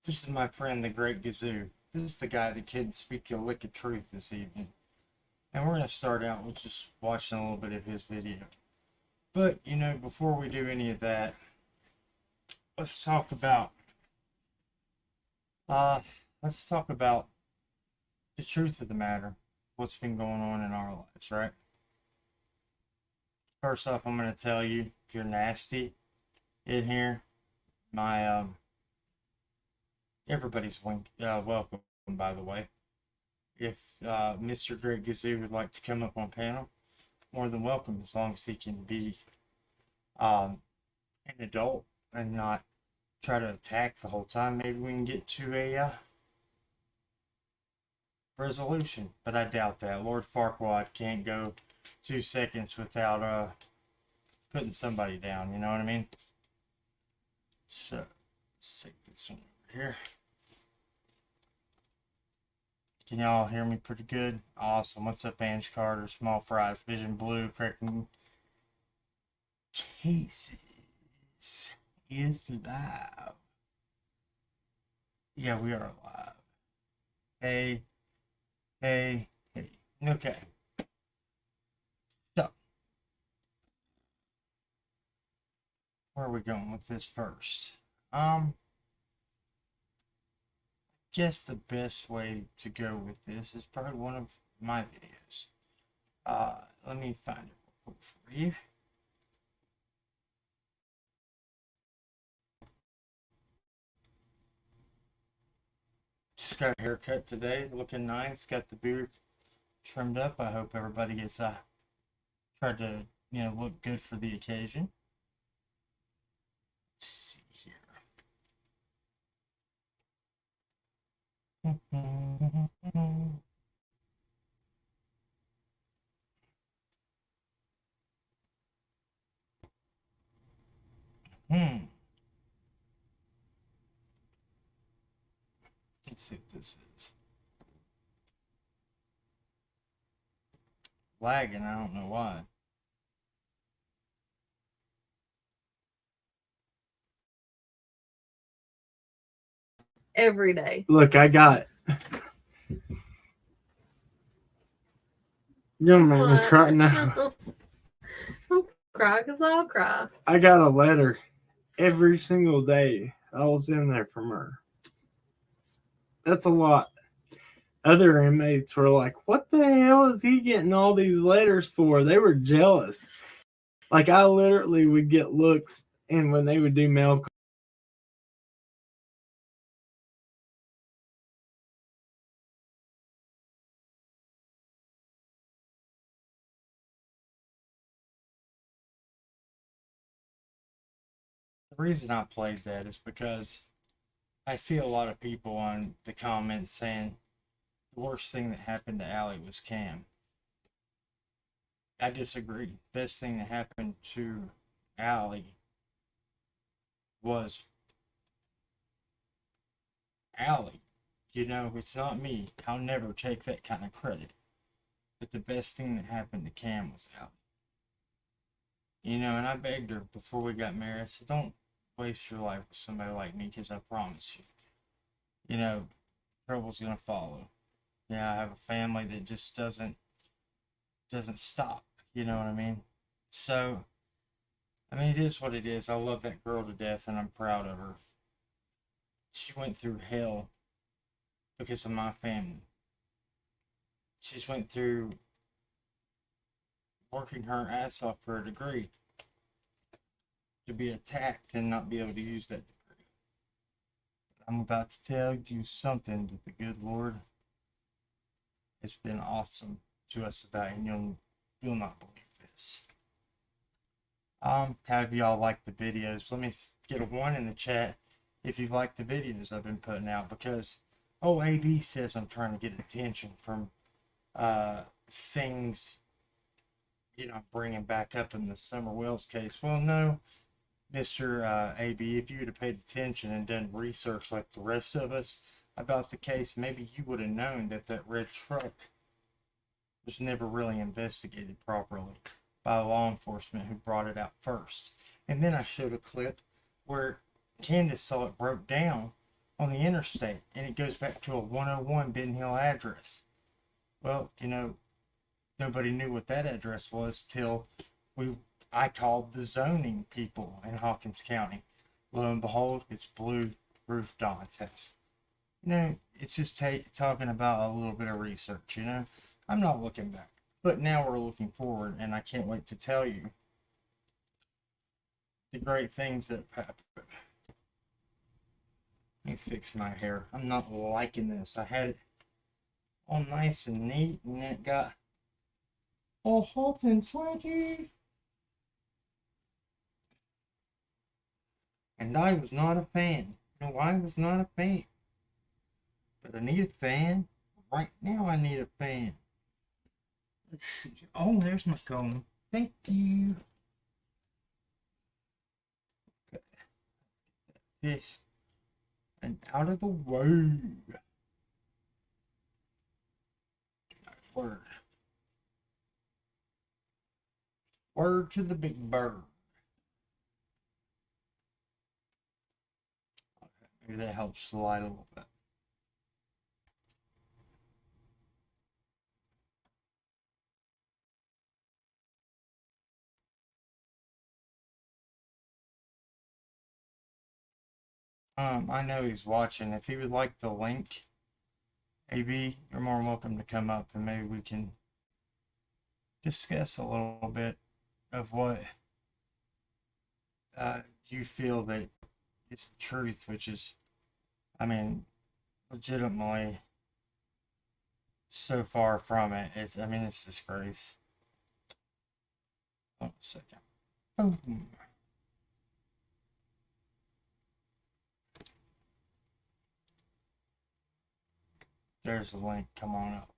This is my friend, the Great Gazoo. This is the guy that can speak the wicked truth this evening. And we're going to start out with just watching a little bit of his video. But, before we do any of that, let's talk about, uh, let's talk about the truth of the matter. What's been going on in our lives, right? First off, I'm going to tell you, if you're nasty in here, my, everybody's welcome, by the way. If Mr. Great Gazoo would like to come up on panel, more than welcome, as long as he can be an adult and not try to attack the whole time. Maybe we can get to a resolution, but I doubt that. Lord Farquaad can't go 2 seconds without putting somebody down, you know what I mean? So, let's take this one over here. Can y'all hear me pretty good? Awesome. What's up, Ange Carter? Small Fries, Vision Blue, Cracking Cases is live. Yeah, we are live. Hey, hey, hey. Okay. So, where are we going with this first? Guess the best way to go with this is probably one of my videos. Let me find it real quick for you. Just got a haircut today, looking nice. Got the beard trimmed up. I hope everybody gets tried to look good for the occasion. Let's see here. Let's see what this is. Lagging, I don't know why. Every day. Look, I got. You don't make me cry now. Don't cry, because I'll cry. I got a letter every single day. I was in there from her. That's a lot. Other inmates were like, what the hell is he getting all these letters for? They were jealous. Like, I literally would get looks, and when they would do mail. The reason I played that is because I see a lot of people on the comments saying the worst thing that happened to Allie was Cam. I disagree. Best thing that happened to Allie was Allie. It's not me. I'll never take that kind of credit. But the best thing that happened to Cam was Allie. And I begged her before we got married. I said, don't waste your life with somebody like me, because I promise you, trouble's gonna follow. Yeah, I have a family that just doesn't stop. You know what I mean? So, it is what it is. I love that girl to death, and I'm proud of her. She went through hell because of my family. She's went through working her ass off for a degree to be attacked and not be able to use that degree. I'm about to tell you something that the good Lord has been awesome to us about, and you'll not believe this. How have y'all liked the videos? Let me get a 1 in the chat if you've liked the videos I've been putting out, because AB says I'm trying to get attention from things bringing back up in the Summer Wells case. Well, no, Mr. AB, if you would have paid attention and done research like the rest of us about the case, maybe you would have known that red truck was never really investigated properly by law enforcement, who brought it out first. And then I showed a clip where Candace saw it broke down on the interstate, and it goes back to a 101 Ben Hill address. Well, nobody knew what that address was till we I called the zoning people in Hawkins County. Lo and behold, it's Blue Roof Don's house. It's just talking about a little bit of research. I'm not looking back, but now we're looking forward, and I can't wait to tell you the great things that happen. Let me fix my hair. I'm not liking this. I had it all nice and neat, and then it got all hot and sweaty. And I was not a fan. No, I was not a fan. But I need a fan. Right now, I need a fan. Let's see. Oh, there's my comb. Thank you. Okay. This and out of the way. Word. Word to the big bird. Okay, maybe that helps slide a little bit. I know he's watching. If he would like the link, AB, you're more than welcome to come up and maybe we can discuss a little bit of what you feel that it's the truth, which is, I mean, legitimately so far from it. It's disgrace. Hold on a second. Boom. There's the link. Come on up.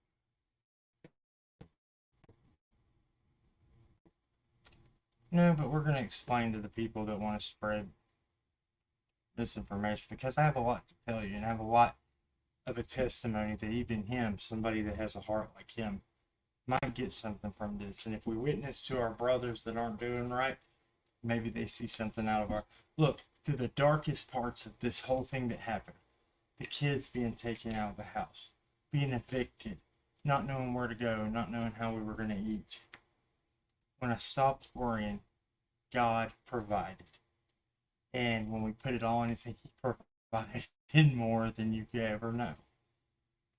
No, but we're going to explain to the people that want to spread misinformation because I have a lot to tell you and I have a lot of a testimony that even him, somebody that has a heart like him, might get something from this. And if we witness to our brothers that aren't doing right, maybe they see something out of our look through the darkest parts of this whole thing that happened. The kids being taken out of the house, being evicted, not knowing where to go, not knowing how we were going to eat. When I stopped worrying, God provided. And when we put it all in, He provided more than you could ever know.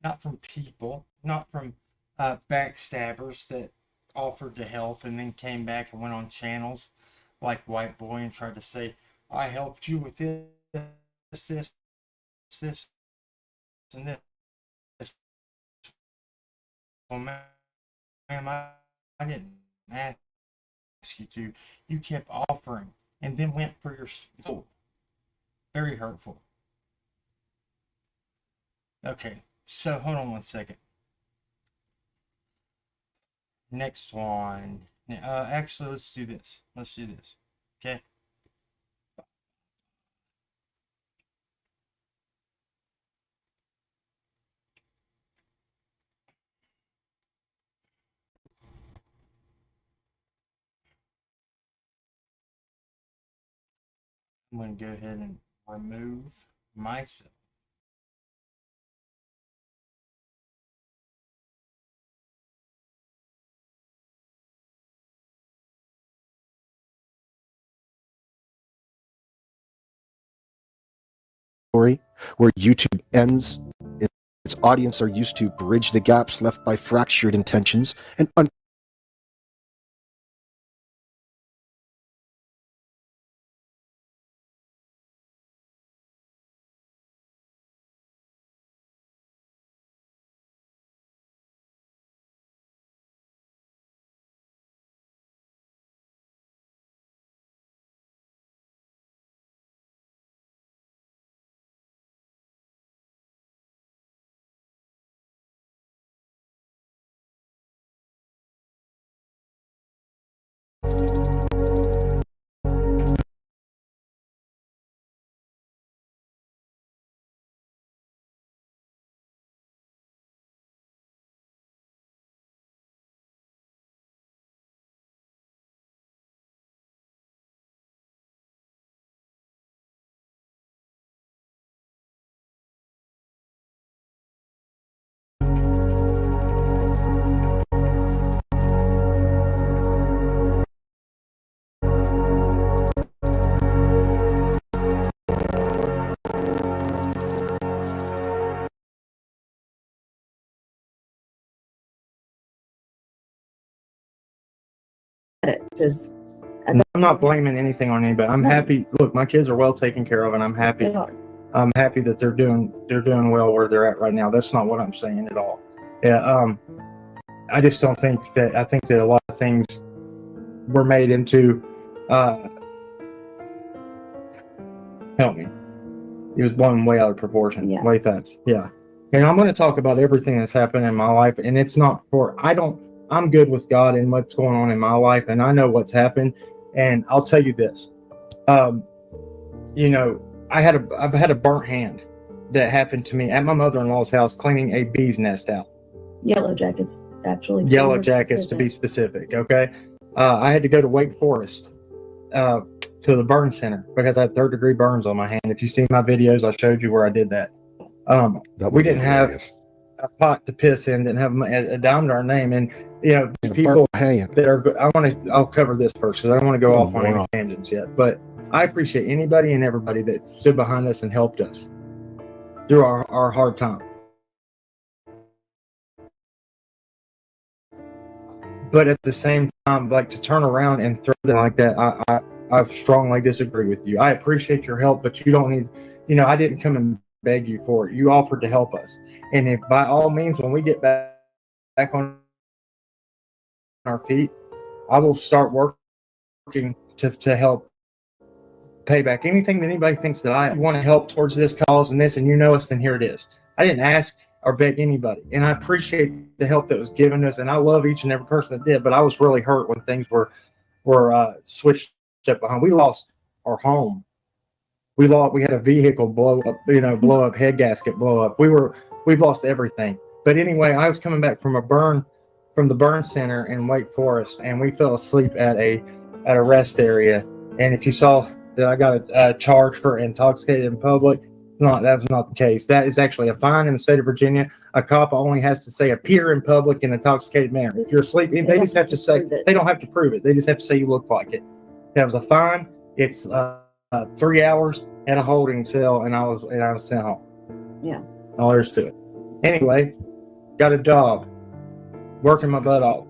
Not from people, not from backstabbers that offered to help and then came back and went on channels like White Boy and tried to say, I helped you with this, this, and this. Well, ma'am, I didn't ask you to. You kept offering and then went for your soul. Very hurtful. Okay, so hold on one second. Next one. Actually, let's do this. Let's do this. Okay. I'm going to go ahead and remove myself. Where YouTube ends, its audience are used to bridge the gaps left by fractured intentions and it because I'm not blaming anything on anybody. I'm happy. Look, my kids are well taken care of, and I'm happy. they are. I'm happy that they're doing well where they're at right now. That's not what I'm saying at all. Yeah. I just don't think that. I think that a lot of things were made into. Help me. He was blown way out of proportion. Yeah. Way fast. Yeah. And I'm going to talk about everything that's happened in my life, and it's not for. I'm good with God and what's going on in my life, and I know what's happened. And I'll tell you this. You know, I've had a burnt hand that happened to me at my mother-in-law's house cleaning a bee's nest out. Yellow jackets, actually. Yellow jackets, to be specific. Okay. I had to go to Wake Forest to the burn center because I had third-degree burns on my hand. If you see my videos, I showed you where I did that. We didn't have a pot to piss in, didn't have a dime to our name, and people that are. I'll cover this first because I don't want to go off on any tangents yet. But I appreciate anybody and everybody that stood behind us and helped us through our hard time. But at the same time, like, to turn around and throw them like that, I strongly disagree with you. I appreciate your help, but you don't need. I didn't come and beg you for it. You offered to help us, and if by all means, when we get back on our feet, I will start working to help pay back anything that anybody thinks that I want to help towards this cause and this, and us, then here it is. I didn't ask or beg anybody, and I appreciate the help that was given us, and I love each and every person that did. But I was really hurt when things were switched up behind. We lost our home. We had a vehicle blow up, head gasket blow up. We've lost everything. But anyway, I was coming back from the burn center in Wake Forest, and we fell asleep at a rest area. And if you saw that I got a charge for intoxicated in public, that was not the case. That is actually a fine in the state of Virginia. A cop only has to say appear in public in an intoxicated manner. If you're asleep, they just have to say, they don't have to prove it. They just have to say you look like it. That was a fine. It's 3 hours at a holding cell, and I was sent home. Yeah. All there's to it. Anyway, got a job, working my butt off.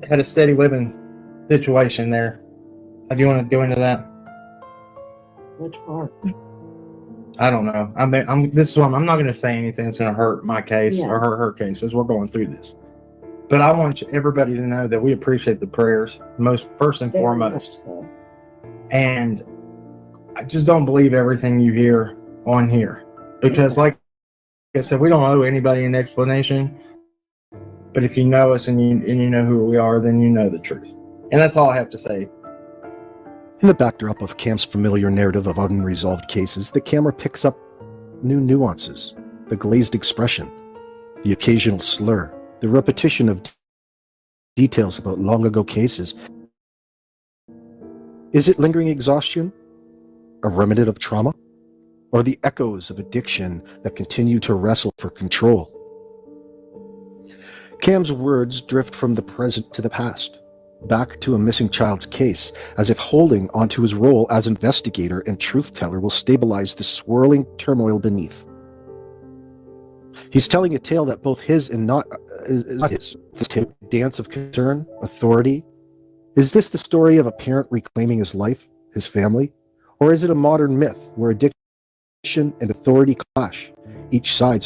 Had a steady living situation there. Do you want to go into that? Which part? I don't know. This is why I'm not going to say anything that's going to hurt my case or hurt her case as we're going through this. But I want everybody to know that we appreciate the prayers, first and foremost. So. And I just don't believe everything you hear on here. Because, like I said, we don't owe anybody an explanation. But if you know us and you know who we are, then you know the truth. And that's all I have to say. In the backdrop of Cam's familiar narrative of unresolved cases, the camera picks up new nuances, the glazed expression, the occasional slur, the repetition of details about long-ago cases. Is it lingering exhaustion, a remnant of trauma, or the echoes of addiction that continue to wrestle for control? Cam's words drift from the present to the past, back to a missing child's case, as if holding onto his role as investigator and truth teller will stabilize the swirling turmoil beneath. He's telling a tale that both his and not his. This dance of concern, authority. Is this the story of a parent reclaiming his life, his family? Or is it a modern myth where addiction and authority clash, each side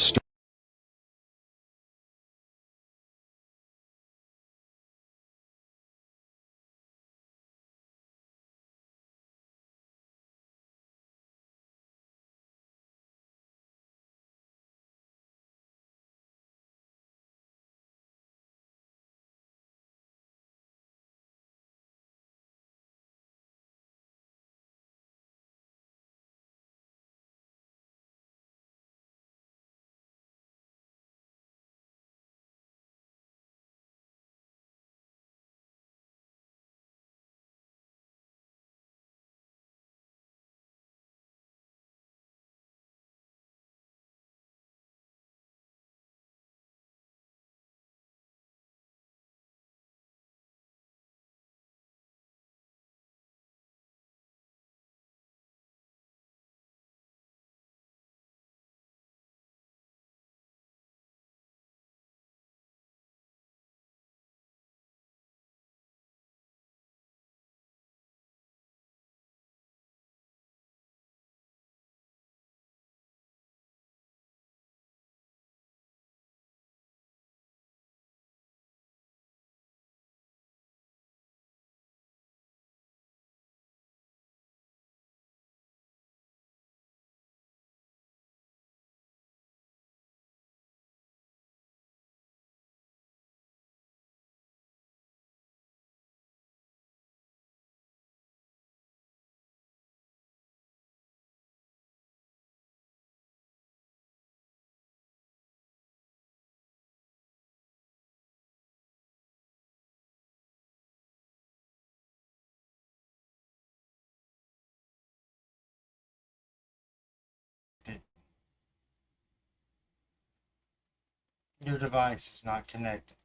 Your device is not connected.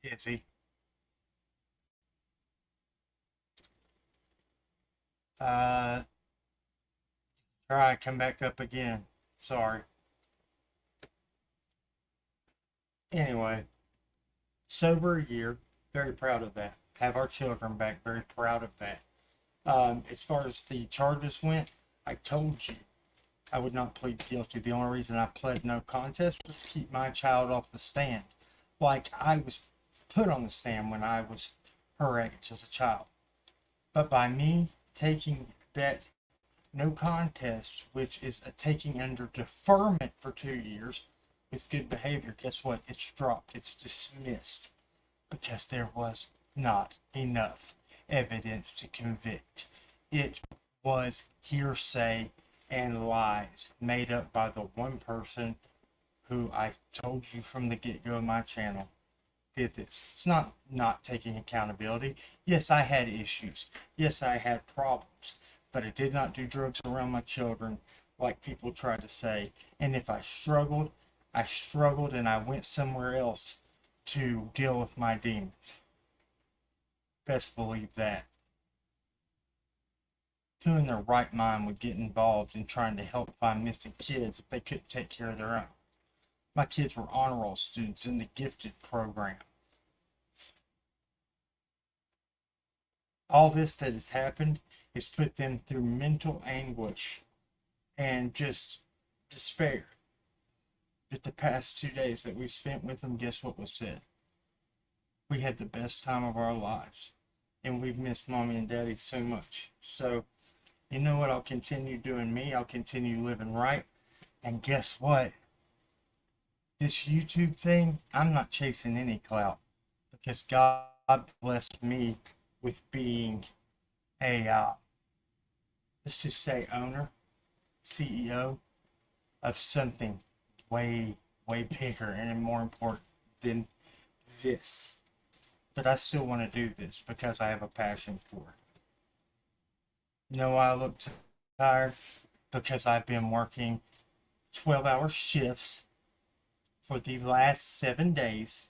Is he? Uh, Try, come back up again. Sorry. Anyway, sober a year. Very proud of that. Have our children back. Very proud of that. As far as the charges went, I told you I would not plead guilty. The only reason I pled no contest was to keep my child off the stand. Like I was put on the stand when I was her age as a child. But by me taking that no contest, which is a taking under deferment for 2 years with good behavior, guess what? It's dropped. It's dismissed because there was not enough evidence to convict. It was hearsay and lies made up by the one person who I told you from the get go of my channel did this. It's not taking accountability. Yes, I had issues. Yes, I had problems, but I did not do drugs around my children like people try to say. And if I struggled and I went somewhere else to deal with my demons. Best believe that. Who in their right mind would get involved in trying to help find missing kids if they couldn't take care of their own? My kids were honor roll students in the gifted program. All this that has happened has put them through mental anguish and just despair. But the past 2 days that we've spent with them, guess what was said? We had the best time of our lives. And we've missed mommy and daddy so much. So, you know what? I'll continue doing me. I'll continue living right. And guess what? This YouTube thing, I'm not chasing any clout because God blessed me with being a, let's just say, owner, CEO of something way, way bigger and more important than this. But I still want to do this because I have a passion for it. You know why I look tired? Because I've been working 12-hour shifts for the last 7 days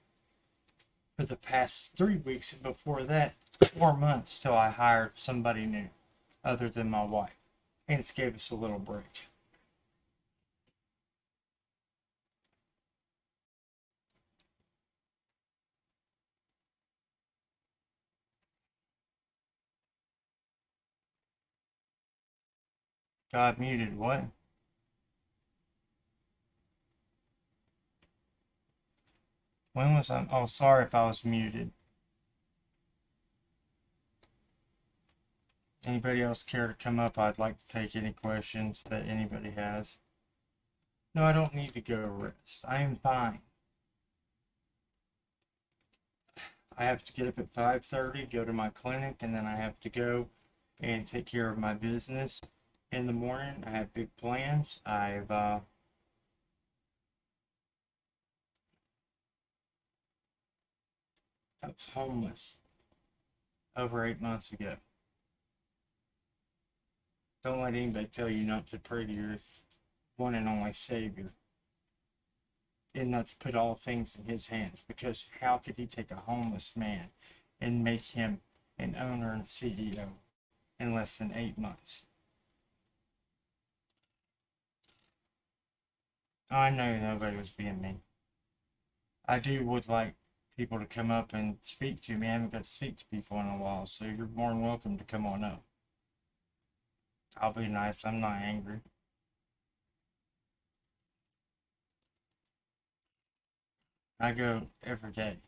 for the past 3 weeks, and before that, 4 months till I hired somebody new other than my wife. And it's gave us a little break. God muted what? When was I? Oh, sorry if I was muted. Anybody else care to come up? I'd like to take any questions that anybody has. No, I don't need to go rest. I am fine. I have to get up at 5:30, go to my clinic, and then I have to go and take care of my business in the morning. I have big plans. I was homeless over 8 months ago. Don't let anybody tell you not to pray to your one and only Savior and not to put all things in His hands. Because how could He take a homeless man and make him an owner and CEO in less than 8 months? I know nobody was being mean. I would like people to come up and speak to me. I haven't got to speak to people in a while, so you're more than welcome to come on up. I'll be nice. I'm not angry. I go every day.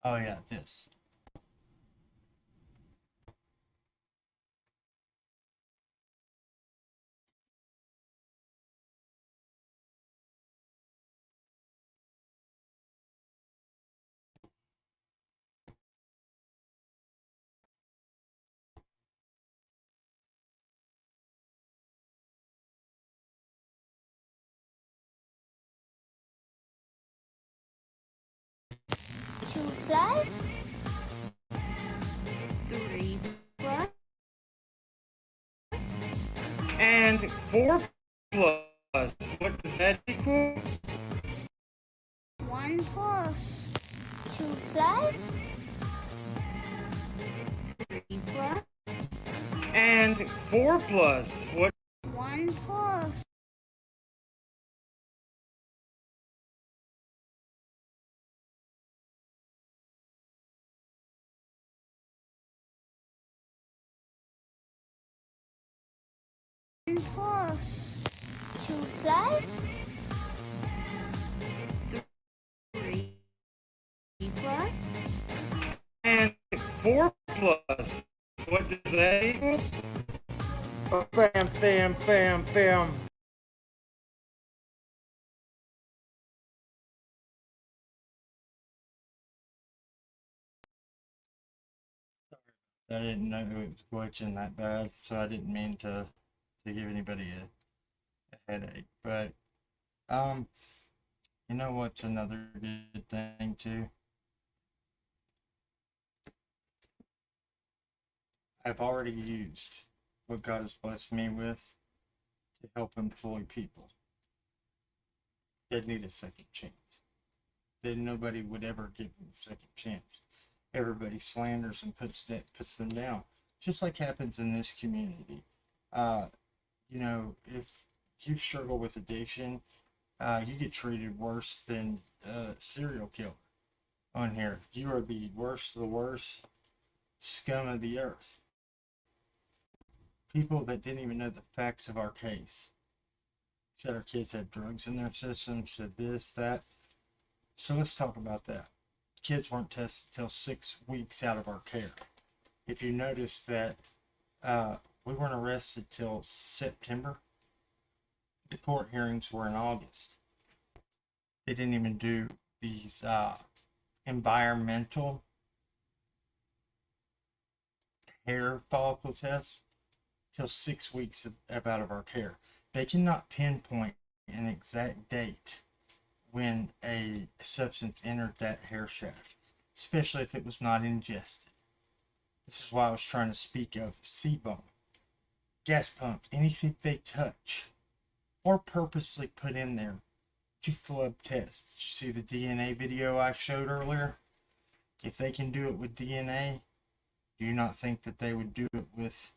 Oh yeah, this. plus 3 plus And 4 plus, what does that equal? 1 plus 2 plus 3 plus And 4 plus, what? 1 plus plus 2 plus 3 plus And 4 plus, what does that equal? Oh, bam. I didn't know it was glitching that bad, so I didn't mean to give anybody a headache. But you know what's another good thing too? I've already used what God has blessed me with to help employ people that need a second chance. That nobody would ever give them a second chance. Everybody slanders and puts them down, just like happens in this community. Uh, you know, if you struggle with addiction, you get treated worse than a serial killer on here. You are the worst of the worst scum of the earth. People that didn't even know the facts of our case said our kids had drugs in their system, said this, that. So let's talk about that. Kids weren't tested till 6 weeks out of our care. If you notice that we weren't arrested till September, the court hearings were in August. They didn't even do these environmental hair follicle tests till 6 weeks out of our care. They cannot pinpoint an exact date when a substance entered that hair shaft, especially if it was not ingested. This is why I was trying to speak of sebum, gas pumps, anything they touch or purposely put in there to flub tests. Did you see the DNA video I showed earlier? If they can do it with DNA, do you not think that they would do it with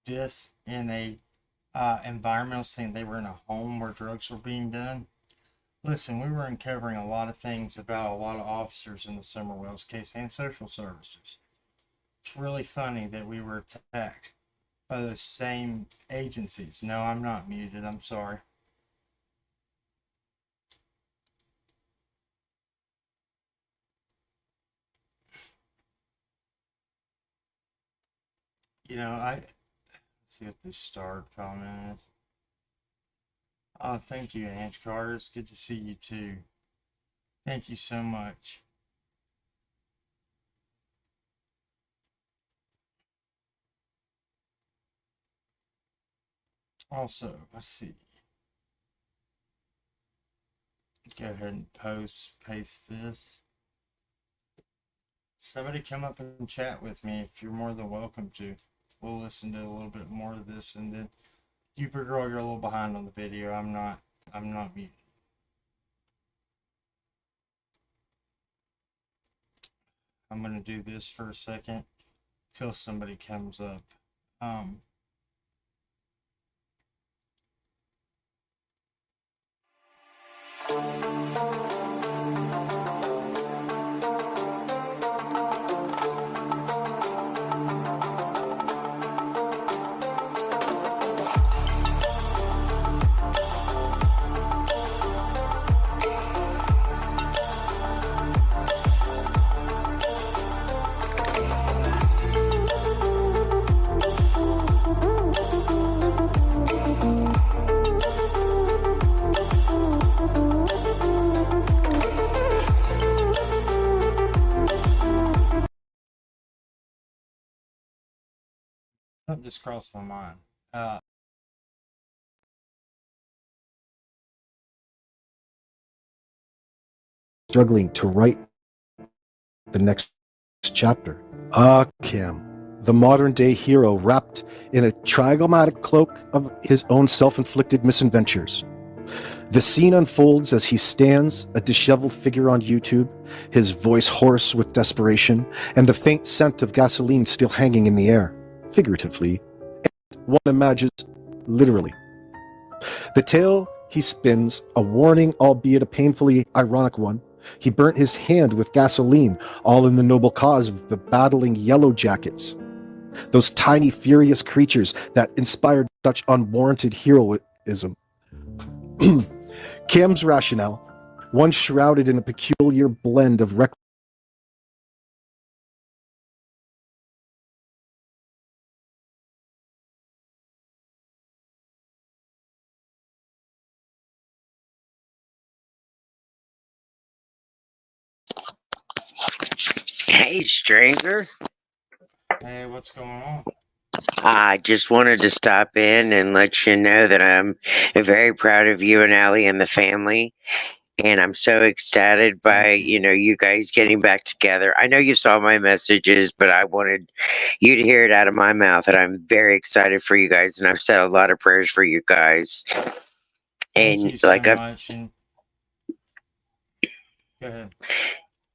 this in a environmental setting? They were in a home where drugs were being done. Listen, we were uncovering a lot of things about a lot of officers in the Summer Wells case and social services. It's really funny that we were attacked by those same agencies. No, I'm not muted. I'm sorry. You know, let's see what this star comment is. Oh, thank you, Ange Carter. It's good to see you too. Thank you so much. Also, let's see. Go ahead and paste this. Somebody come up and chat with me if you're more than welcome to. We'll listen to a little bit more of this, and then you girl, you're a little behind on the video. I'm not muted. I'm gonna do this for a second till somebody comes up. Something just crossed my mind. struggling to write the next chapter. Ah, Kim, the modern day hero wrapped in a trigomatic cloak of his own self-inflicted misadventures. The scene unfolds as he stands, a disheveled figure on YouTube, his voice hoarse with desperation, and the faint scent of gasoline still hanging in the air, figuratively, and one imagines literally. The tale he spins, a warning, albeit a painfully ironic one. He burnt his hand with gasoline, all in the noble cause of the battling yellow jackets. Those tiny, furious creatures that inspired such unwarranted heroism. Cam's rationale, one shrouded in a peculiar blend of reckless. Hey, stranger. Hey, what's going on? I just wanted to stop in and let you know that I'm very proud of you and Allie and the family. And I'm so excited by, Thank you. you guys getting back together. I know you saw my messages, but I wanted you to hear it out of my mouth that I'm very excited for you guys. And I've said a lot of prayers for you guys. Thank And you so like I've much. And go ahead.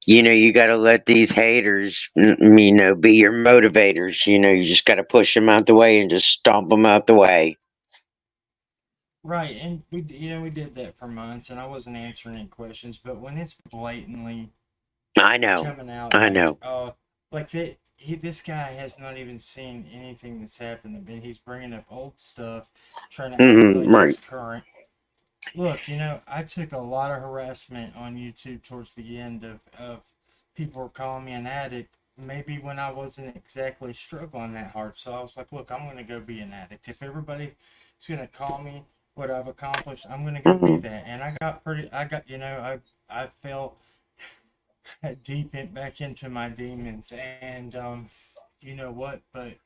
you got to let these haters, be your motivators. You just got to push them out the way and just stomp them out the way. Right, and we did that for months, and I wasn't answering any questions. But when it's blatantly I know. coming out I know. like this guy has not even seen anything that's happened. I mean, he's bringing up old stuff, trying to act like Right. it's current. Look, I took a lot of harassment on YouTube towards the end of people were calling me an addict. Maybe when I wasn't exactly struggling that hard, so I was like, look, I'm gonna go be an addict. If everybody's gonna call me what I've accomplished, I'm gonna go be that. And I fell back into my demons, and you know what? But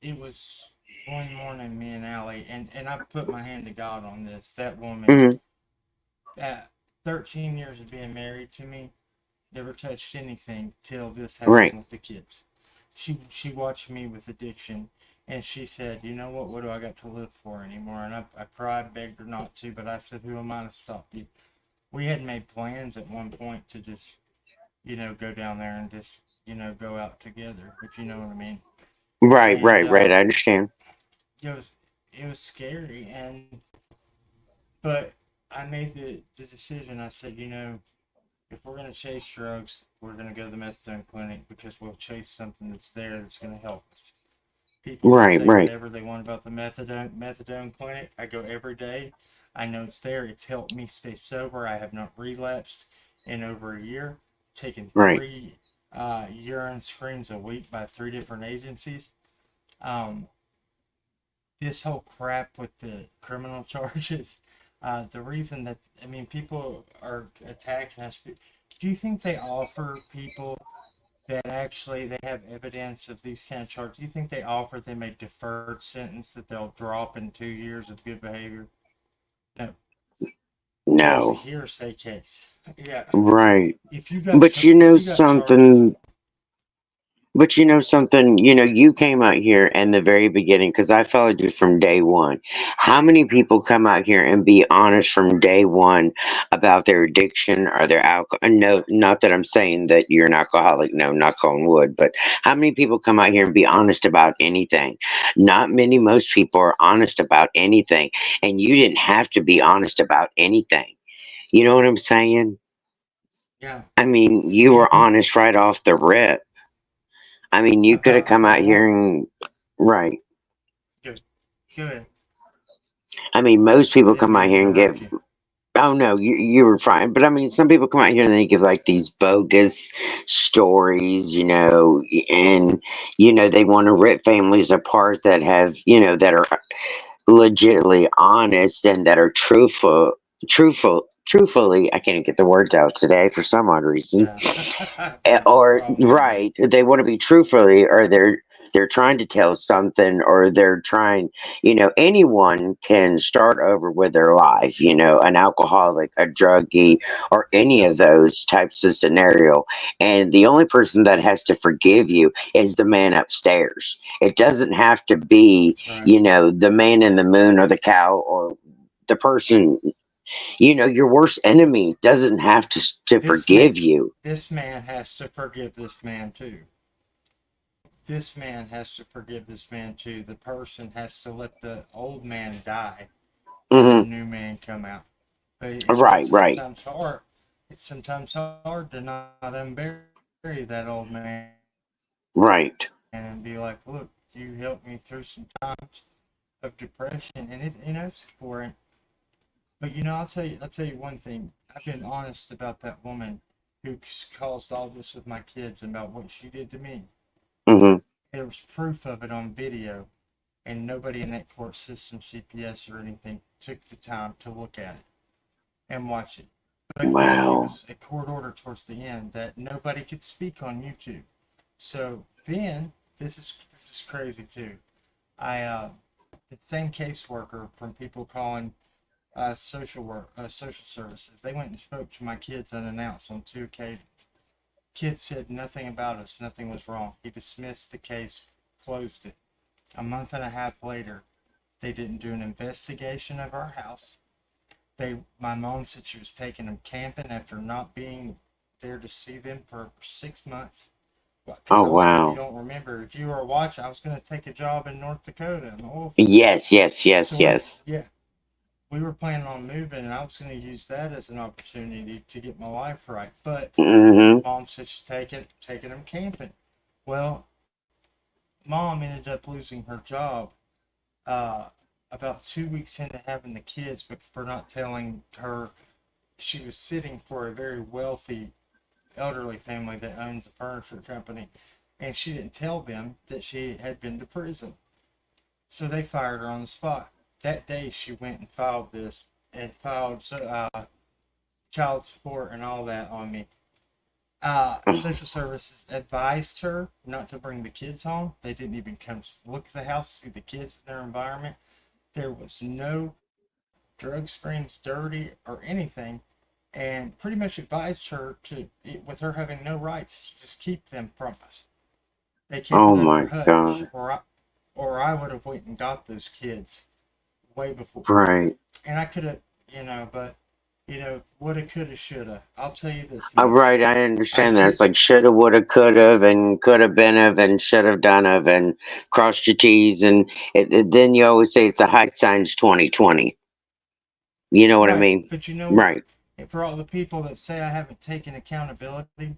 it was one morning, me and Allie, and I put my hand to God on this. That woman, Mhm. at 13 years of being married to me, never touched anything till this happened Right. with the kids. She watched me with addiction, and she said, "You know what? What do I got to live for anymore?" And I cried, begged her not to, but I said, "Who am I to stop you?" We had made plans at one point to just, go down there and just, go out together, if you know what I mean. Right. And Right. Right. I understand. it was it was scary, and but I made the decision. I said, if we're gonna chase drugs, we're gonna go to the methadone clinic because we'll chase something that's there that's gonna help us. People can Right. say Right. whatever they want about the methadone clinic. I go every day. I know it's there. It's helped me stay sober. I have not relapsed in over a year. Taken Right. 3 urine screens a week by 3 different agencies. Um, this whole crap with the criminal charges, the reason that, I mean, people are attacking us. Do you think they offer people that actually they have evidence of these kind of charges? Do you think they offer them a deferred sentence that they'll drop in 2 years of good behavior? No, that was a No. hearsay case. Yeah, Right. if you got But you if know you got charges, something. But you know something, you came out here in the very beginning because I followed you from day one. How many people come out here and be honest from day one about their addiction or their alcohol? No, not that I'm saying that you're an alcoholic, no, knock on wood, but how many people come out here and be honest about anything? Not many, most people are honest about anything. And you didn't have to be honest about anything. You know what I'm saying? yeah. I mean, you were honest right off the rip. I mean, you could have come About out what? here and right. Go, go ahead. I mean, most I people didn't come out mean to here and interrupt give. you. Oh no, you were fine. But I mean, some people come out here and they give like these bogus stories, and they want to rip families apart that have, that are legitimately honest and that are truthfully. I can't get the words out today for some odd reason. Yeah, I got you. Or Probably, yeah. right, they want to be truthfully, or they're they're trying to tell something, or they're trying, anyone can start over with their life, an alcoholic, a druggie, or any Yep. of those types of scenario. And the only person that has to forgive you is the man upstairs. It doesn't have to be, That's right. the man in the moon or the cow or the person, your worst enemy doesn't have to This man, forgive you. this man has to forgive this man too. This man has to forgive this man too. The person has to let the old man die till the Hmm. new man come out. But Right, it's right, sometimes hard. It's sometimes hard to not unbury that old man right. and be like, look, you helped me through some times of depression, and it's important. But I'll tell you one thing. I've been honest about that woman who caused all this with my kids and about what she did to me. Hmm. There was proof of it on video, and nobody in that court system, CPS or anything, took the time to look at it and watch it. But yet it Wow. was a court order towards the end that nobody could speak on YouTube. So then this is crazy too. I the same caseworker from people calling social services. They went and spoke to my kids unannounced on 2 occasions. Kids said nothing about us, nothing was wrong. He dismissed the case, closed it. A month and a half later, they didn't do an investigation of our house. My mom said she was taking them camping after not being there to see them for 6 months. Because Oh, if you wow. don't remember, if you were watching, I was going to take a job in North Dakota in the oil fields. Yes, yes, yes, So yes. yeah, we were planning on moving, and I was going to use that as an opportunity to get my life right. But Hmm. mom said she's taking them camping. Well, mom ended up losing her job uh, about 2 weeks into having the kids, but for not telling her she was sitting for a very wealthy elderly family that owns a furniture company, and she didn't tell them that she had been to prison. So they fired her on the spot. That day, she went and filed this and filed child support and all that on me. Social services advised her not to bring the kids home. They didn't even come look at the house, see the kids in their environment. There was no drug screens, dirty or anything, and pretty much advised her with her having no rights, to just keep them from us. They kept Oh it under my hush, God. or I would have went and got those kids way before. Right. And I could have, but woulda, coulda, shoulda. I'll tell you this much. Right, I I understand that. It's hit like shoulda, woulda, coulda, and coulda been of, and should have done of, and crossed your T's, and then you always say it's the high signs 2020. You know what I right, mean? but you know what? Right. And for all the people that say I haven't taken accountability,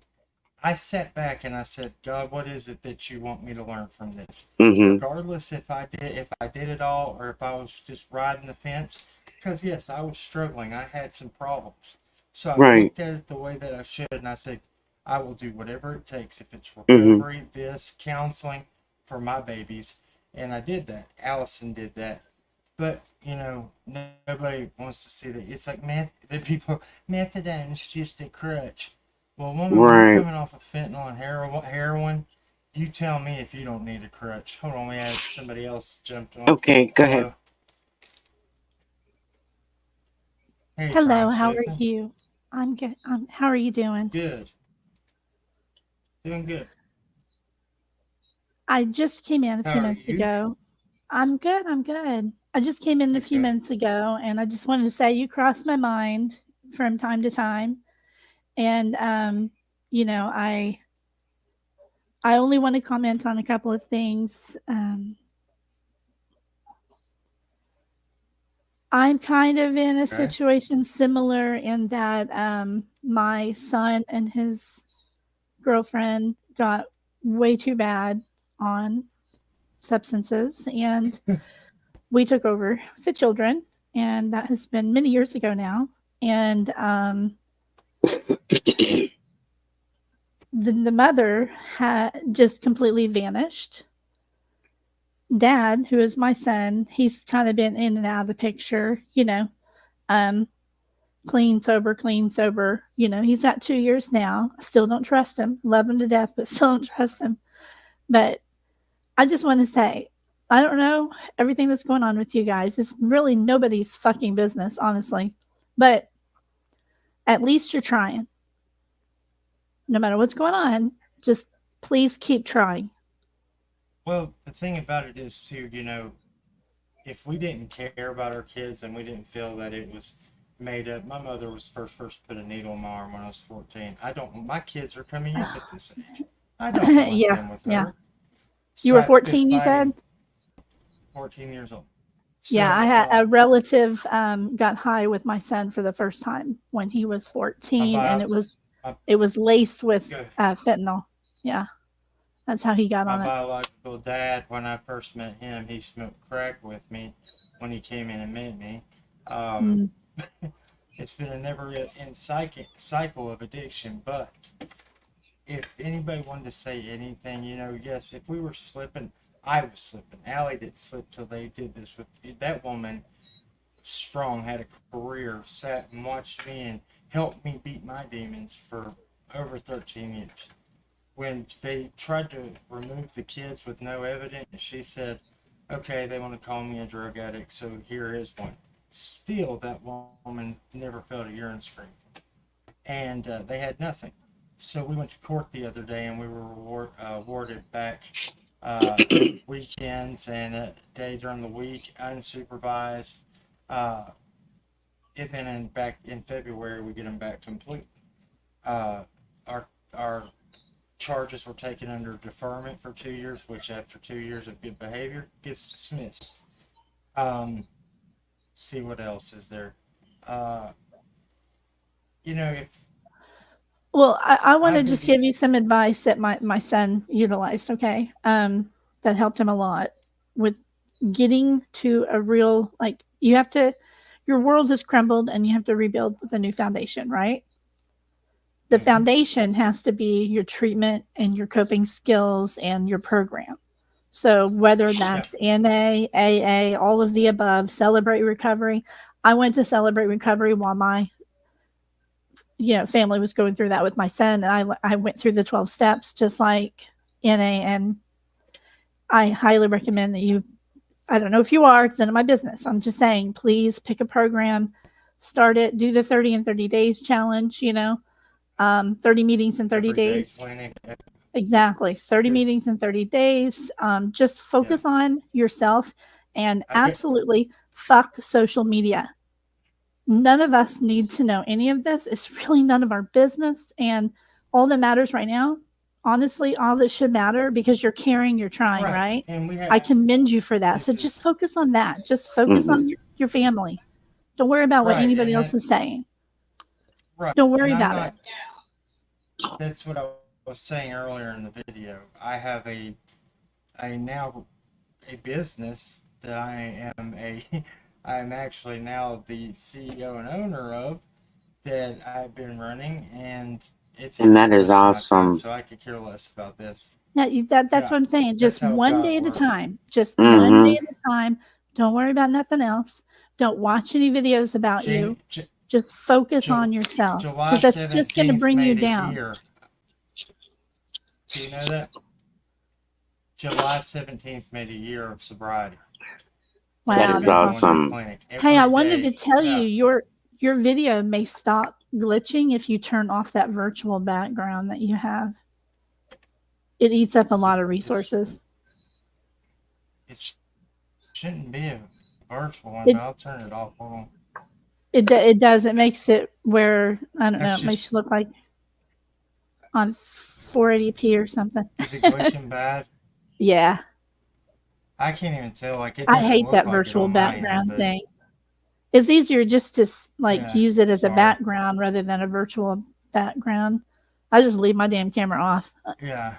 I sat back and I said, God, what is it that you want me to learn from this? Hmm. Regardless if I did it all or if I was just riding the fence, because yes, I was struggling. I had some problems. So I Right. looked at it the way that I should, and I said, I will do whatever it takes. If it's Hmm. recovery, this, counseling for my babies. And I did that. Allison did that. But, nobody wants to see that. It's like, man, the people, methadone's just a crutch. Well, woman, when you're Right. coming off of fentanyl and heroin, you tell me if you don't need a crutch. Hold on, we had somebody else jumped on. Okay, go ahead. Hello. Hey, Hello, Crime how are Citizen. you? I'm good. How are you doing? Good. Doing good. I just came in a How few are minutes you? ago. I'm good. I'm good. I just came in a few Okay. minutes ago, and I just wanted to say you cross my mind from time to time. And I only want to comment on a couple of things. I'm kind of in a Okay. situation similar in that my son and his girlfriend got way too bad on substances, and we took over the children, and that has been many years ago now. And the mother had just completely vanished. Dad, who is my son, he's kind of been in and out of the picture, um, clean, sober. He's at 2 years now. Still don't trust him. Love him to death, but still don't trust him. But I just want to say, I don't know everything that's going on with you guys. It's really nobody's fucking business, honestly. But at least you're trying. No matter what's going on, just please keep trying. Well, the thing about it is too, if we didn't care about our kids and we didn't feel that it was made up, my mother was the first person to put a needle in my arm when I was 14. My kids are coming in at this age. I don't want Yeah, them with yeah. her. You So were I've been 14, you said? fighting 14 years old. Yeah, I So, had a relative got high with my son for the first time when he was 14, and my, it was laced with Good. fentanyl. Yeah, that's how he got my on it. biological dad, when I first met him, he smoked crack with me when he came in and met me. It's been a never-end cycle of addiction. But if anybody wanted to say anything, yes, if we were slipping, I was slipping. Allie didn't slip till they did this with that woman. Strong, had a career, sat and watched me and helped me beat my demons for over 13 years. When they tried to remove the kids with no evidence, she said, okay, they want to call me a drug addict, so here is one. Still, that woman never felt a urine screen. And they had nothing. So we went to court the other day and we were awarded back weekends and a day during the week, unsupervised. And then back in February, we get them back completely. Our charges were taken under deferment for 2 years, which after 2 years of good behavior gets dismissed. See what else is there. If Well, I want to I've been just give you some advice that my son utilized, okay? That helped him a lot with getting to a real, like, your world has crumbled and you have to rebuild with a new foundation, right? The foundation has to be your treatment and your coping skills and your program. So whether that's NA, AA, all of the above, Celebrate Recovery. I went to Celebrate Recovery while my family was going through that with my son, and I went through the 12 steps just like NA, and I highly recommend that I don't know if you are, it's none of my business. I'm just saying, please pick a program, start it, do the 30 in 30 days challenge, 30 meetings in 30 days. planning. Exactly. 30 meetings in 30 days. Just focus on yourself and absolutely fuck social media. None of us need to know any of this. It's really none of our business. And all that matters right now, honestly, all that should matter, because you're caring, you're trying, right? And I commend you for that. So just focus on that. Just focus on your family. Don't worry about what anybody else is saying. Right. Don't worry about it. That's what I was saying earlier in the video. I have now a business that I am actually now the CEO and owner of, that I've been running, and that is awesome. So I could care less about this. That's what I'm saying. Just one day at a time. Just Mm-hmm. one day at a time. Don't worry about nothing else. Don't watch any videos about you. Just focus on yourself, because that's just going to bring you down. Do you know that? July 17th made a year of sobriety. Wow, that is awesome. Hey, I wanted to tell you, your video may stop glitching if you turn off that virtual background that you have. It eats up a lot of resources. It shouldn't be a virtual one, but I'll turn it off. Hold on. It does. It makes it where, I don't know, it makes you look like on 480p or something. Is it glitching bad? Yeah. I can't even tell. I hate that virtual background thing. It's easier just to use it as a background rather than a virtual background. I just leave my damn camera off. Yeah.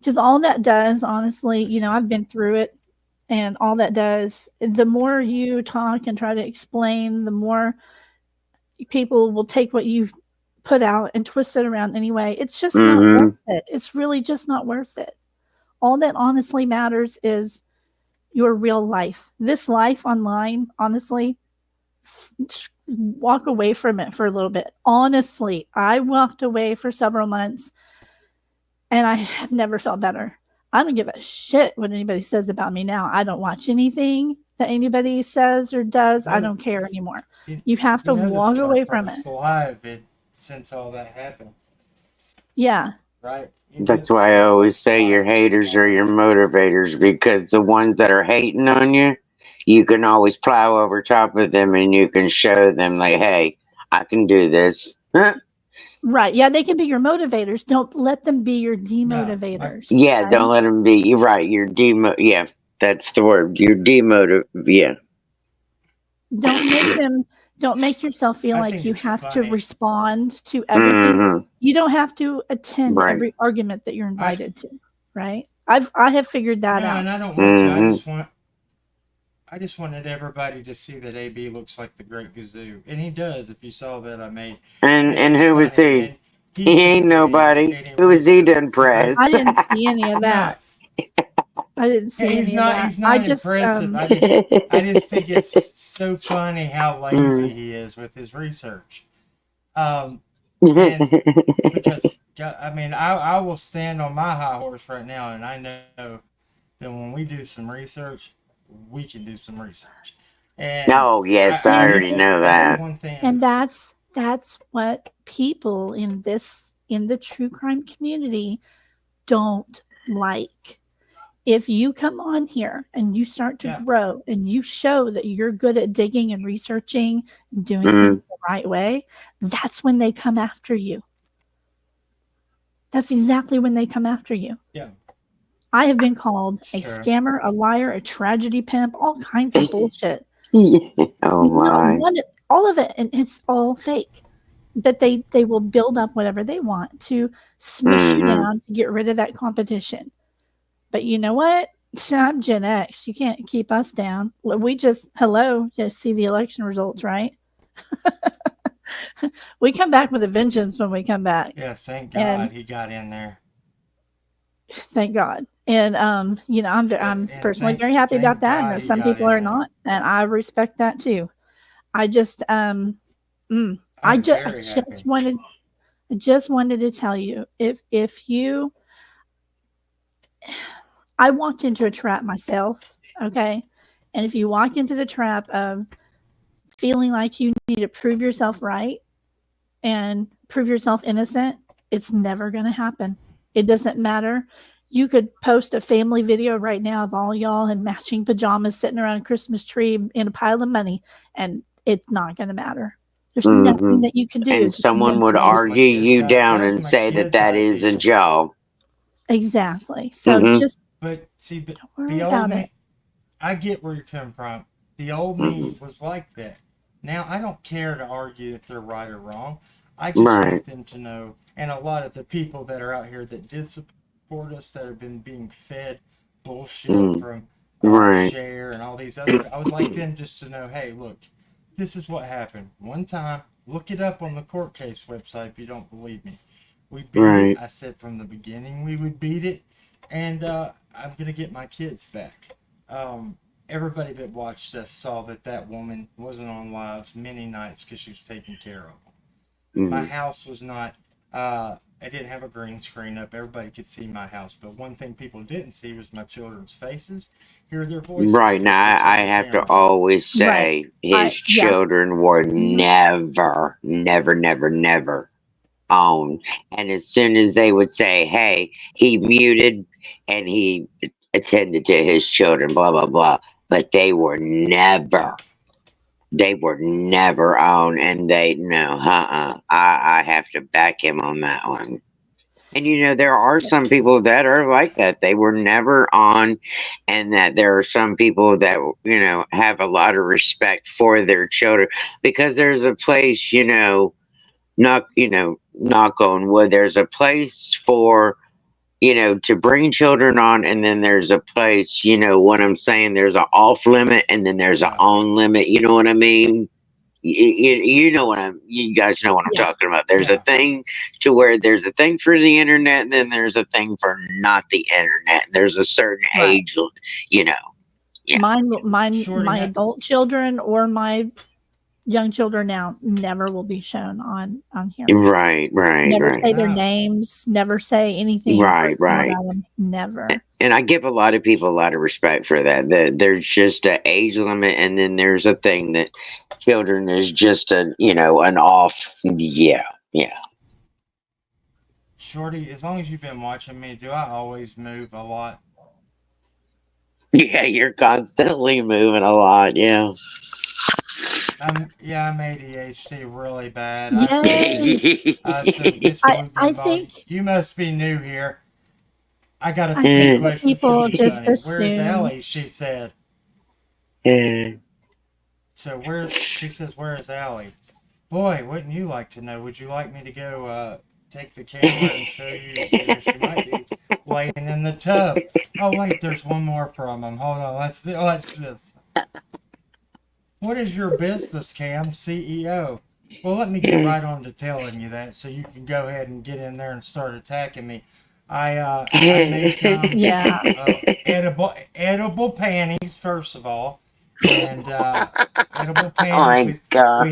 Because all that does, honestly, I've been through it, and all that does, the more you talk and try to explain, the more people will take what you put out and twist it around anyway. It's just not worth it. It's really just not worth it. All that honestly matters is your real life. This life online, honestly, walk away from it for a little bit. Honestly, I walked away for several months and I have never felt better. I don't give a shit what anybody says about me now. I don't watch anything that anybody says or does. I don't care anymore. You have to walk away from it. Live since all that happened, Yeah. right? That's why I always say your haters are your motivators, because the ones that are hating on you, you can always plow over top of them and you can show them, like, hey, I can do this. Right. Yeah, they can be your motivators. Don't let them be your demotivators. Yeah, right? don't let them be. You're right. You're yeah, that's the word. You're yeah. Don't make yourself feel I like think you it's have to funny. respond to everything. Mhm. You don't have to attend Right. every argument that you're invited to, right? I have figured that No, out. and I don't want to. Mhm. I just wanted everybody to see that AB looks like the Great Gazoo, and he does. If you saw that I made, And it's who was funny, he? and he He doesn't ain't believe nobody. any Who was he to research because I impress? didn't see any of no, that. I didn't see any of that. he's I not just impressive. I just think it's so funny how lazy he is with his research. And because I mean, I will stand on my high horse right now, and I know that when we do some research, we can do some research. And Oh yes, I already know that's the that. one thing. And that's what people in the true crime community don't like. If you come on here and you start to grow and you show that you're good at digging and researching and doing things the right way, that's when they come after you. That's exactly when they come after you. Yeah. I have been called a scammer, a liar, a tragedy pimp, all kinds of bullshit. Oh my. All of it, and it's all fake. But they will build up whatever they want to smush you down to get rid of that competition. But you know what? I'm Gen X. You can't keep us down. We just see the election results, right? We come back with a vengeance when we come back. Yeah, thank God he got in there. Thank God. And I'm personally very happy about that. I know some people are not, and I respect that too. I just I just wanted to tell you, if you I walked into a trap myself, okay? And if you walk into the trap of feeling like you need to prove yourself right and prove yourself innocent, it's never going to happen. It doesn't matter. You could post a family video right now of all y'all in matching pajamas sitting around a Christmas tree in a pile of money, and it's not going to matter. There's nothing that you can do. And someone would argue you down and say that isn't y'all. Exactly. So just but see, don't worry about it. I get where you're coming from. The old me was like that. Now I don't care to argue if they're right or wrong. I just want them to know, and a lot of the people that are out here that did support us, that have been being fed bullshit from Share and all these other, I would like them just to know, hey, look, this is what happened. One time, look it up on the court case website if you don't believe me. We beat it. I said from the beginning we would beat it, and I'm gonna get my kids back. Everybody that watched us saw that woman wasn't on lives many nights because she was taking care of them. My house was not. I didn't have a green screen up. Everybody could see my house, but one thing people didn't see was my children's faces, hear their voices. Right now, I have to always say his children were never, never, never, never on. And as soon as they would say, hey, he muted and he attended to his children, blah, blah, blah. But they were never on. And I have to back him on that one. And there are some people that are like that. They were never on, and that there are some people that have a lot of respect for their children, because there's a place, knock on wood, there's a place for to bring children on, and then there's a place, what I'm saying, there's an off limit, and then there's an on limit. You know what I mean? You know what you guys know what I'm talking about. There's a thing to where there's a thing for the internet, and then there's a thing for not the internet. There's a certain age, my adult children or my young children now never will be shown on here. Right, right, Never say right, their No. names. Never say anything right, personal right. about them. Never. And I give a lot of people a lot of respect for that. There's just an age limit, and then there's a thing that children is just an off. Yeah, yeah. Shorty, as long as you've been watching me, do I always move a lot? Yeah, you're constantly moving a lot. Yeah. I'm ADHD really bad. I told you. Yes. So Miss I Blumenball, think you must be new here. I got a I few think Mm, that questions for people you, just honey. Where's assume. Ellie? She said. mm. So where? She says, "Where's Allie?" Boy, wouldn't you like to know? Would you like me to go take the camera and show you? She might be laying in the tub. Oh wait, there's one more from him. Hold on, let's this. What is your business, Cam? CEO. Well, let me get right on to telling you that, so you can go ahead and get in there and start attacking me. I make Yeah. edible panties first of all, and edible Oh panties. my god.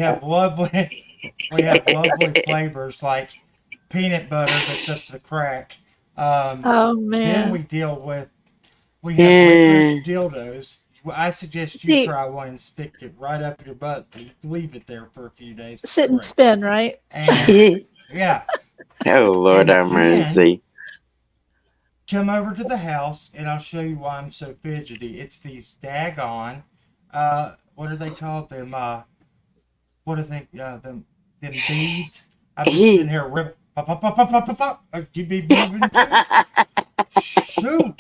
We have lovely flavors like peanut butter that's up the crack. Oh Then man. we have licorice Mm. dildos. Well, I suggest you See, try one and stick it right up your butt. Leave it there for a few days. It's sit and great. spin, right? And yeah, Oh Lord and have then mercy. come over to the house and I'll show you why I'm so fidgety. It's these daggone, what are they called? Them, what are they, them beads? I've been sitting here rip, pop, pop, pop, pop, pop, pop, pop. You be moving too? Shoot.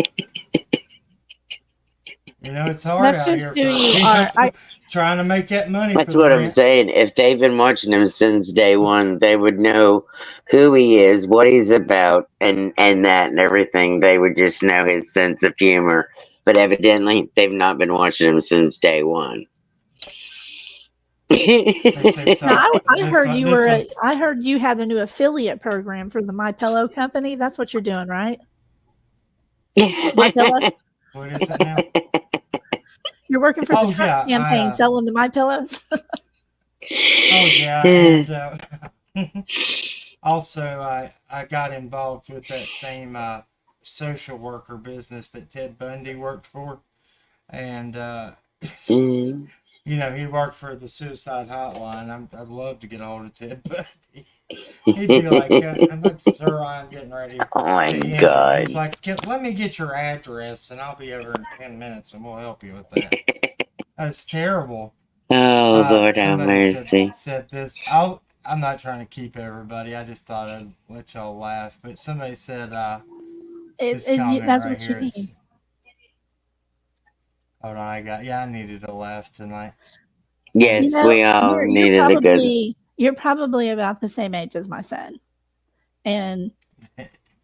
You know, it's hard That's out just here who for you are. yep, trying to make that money for That's the what I'm rent. saying. If they've been watching him since day one, they would know who he is, what he's about, and that and everything. They would just know his sense of humor. But evidently, they've not been watching him since day one. They say Now, so. I heard you This were one. I heard you had a new affiliate program for the My Pillow company. That's what you're doing, right? My Pillow. What is it now? You're working for the Oh Trump yeah, campaign selling the My Pillows. oh yeah, and also I got involved with that same social worker business that Ted Bundy worked for, and Mm. he worked for the suicide hotline. I'd love to get a hold of Ted Bundy. He'd be like, I'm like, sir, I'm getting ready Oh my to end. He's god. like, let me get your address and I'll be over in 10 minutes and we'll help you with that. That's terrible. Oh Lord have Somebody mercy. said this. I'm not trying to keep everybody. I just thought I'd let y'all laugh. But somebody said this comment That's right what you here. It's need. hold on. I needed a laugh tonight. You Yes, know, we all you're needed a good. probably about the same age as my son, and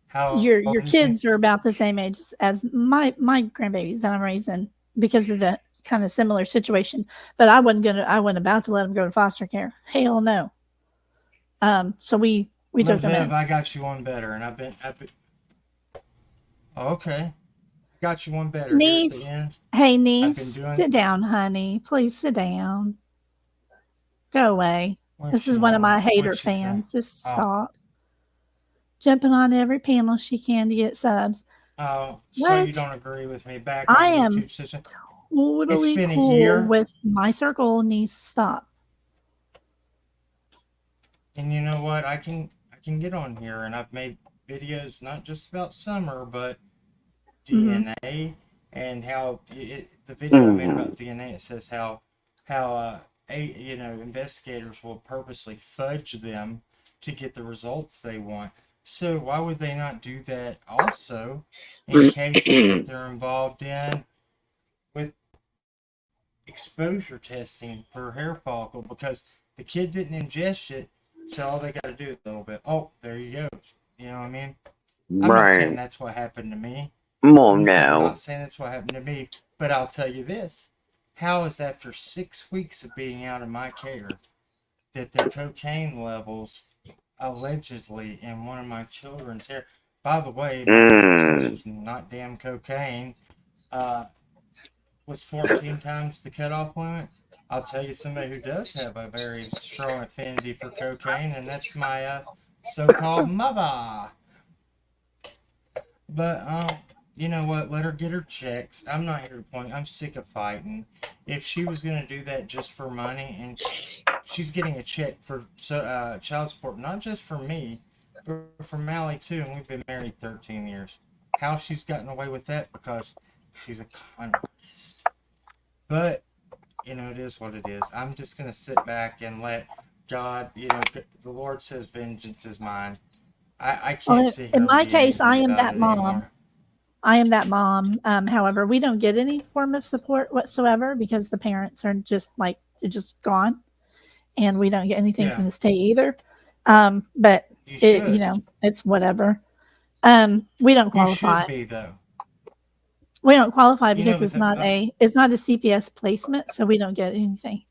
How old your is he? kids are about the same age as my grandbabies that I'm raising because of the kind of similar situation. But I wasn't about to let them go to foster care. Hell no. So we took them Viv, in. I got you one better, and I've been. Oh, okay, I got you one better here at the Niece, end. hey I've been niece, doing. sit down, honey. Please sit down. Go away. What's This she is one of want? my hater What'd she say? fans. Just Oh, stop. Jumping on every panel she can to get subs. oh, so you What? don't agree with me back I on am YouTube system? It's totally been a cool year, with my circle needs to stop. and you know what? I can get on here, and I've made videos not just about summer, but Hmm. DNA and how the video I made Mm. about DNA. It says how investigators will purposely fudge them to get the results they want. So why would they not do that also in cases that they're involved in with exposure testing for hair follicle because the kid didn't ingest it, so all they got to do is a little bit. Oh, there you go. You know what I mean? I'm not saying Right. that's what happened to me. Well, I'm no. not saying that's what happened to me, but I'll tell you this. How is after 6 weeks of being out of my care that the cocaine levels allegedly in one of my children's hair, by the way, my kids, this Mm. was not damn cocaine, was 14 times the cutoff limit. I'll tell you somebody who does have a very strong affinity for cocaine, and that's my so-called mother. But you know what? Let her get her checks. I'm not here to point. I'm sick of fighting. If she was gonna do that just for money, and she's getting a check for child support, not just for me, but for Mally too, and we've been married 13 years. How she's gotten away with that? Because she's a con artist. But you know, it is what it is. I'm just gonna sit back and let God. You know, the Lord says, "Vengeance is mine." I can't Well, sit in here and my be case, I angry am about that it mom. anymore. I am that mom. However, we don't get any form of support whatsoever because the parents are just like they're just gone, and we don't get anything Yeah, from the state either. But you it, should. it's whatever. We don't You qualify. should be though. We don't qualify You know, because but it's not a CPS placement, so we don't get anything.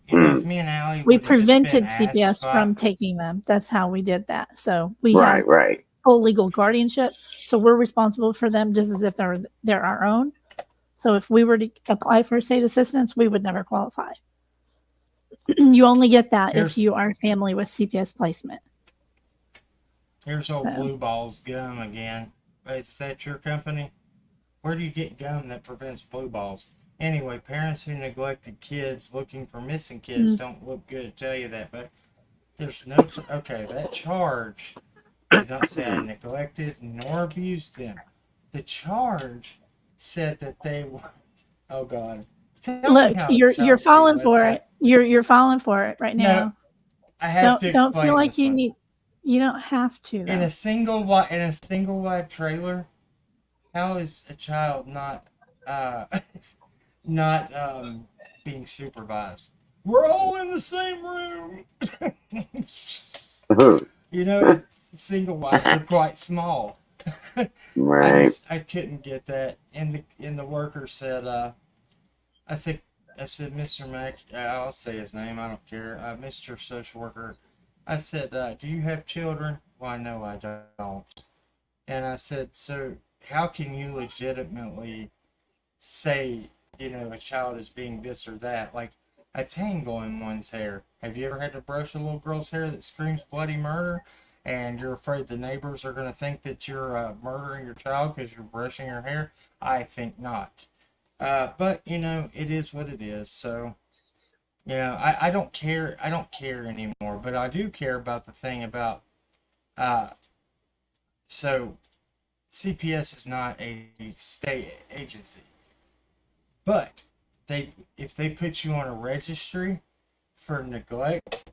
you know, Hmm. if me and Allie We would have just been prevented asked CPS by, from taking them. That's how we did that. So we have Right, right. full legal guardianship. So we're responsible for them just as if they're our own. So if we were to apply for state assistance, we would never qualify. You only get that if here's you are a family with CPS placement. here's old So Blue Balls gum again. Is that your company? Where do you get gum that prevents blue balls? Anyway, parents who neglected kids looking for missing kids mm, don't look good to tell you that, but there's no. Okay, that charge did not say I neglected nor abused them. The charge said that they were. Oh God. Tell me look, how a you're child's being falling left for out. it. You're falling for it right No, now. I have to Don't feel explain like this you one. need. You don't have to In though. a single wide trailer, how is a child not uh not being supervised? We're all in the same room. You know, it's single wides are quite small. Right. I couldn't get that. And the worker said I said Mr. Mack, I'll say his name, I don't care. Mr. Social Worker. I said, do you have children? Why no, I don't. And I said, so how can you legitimately say, you know, a child is being this or that? Like a tangle in one's hair. Have you ever had to brush a little girl's hair that screams bloody murder? And you're afraid the neighbors are going to think that you're murdering your child because you're brushing her hair? I think not. But you know, it is what it is. So you know, I don't care. I don't care anymore. But I do care about the thing about uh. So CPS is not a state agency, but they if they put you on a registry for neglect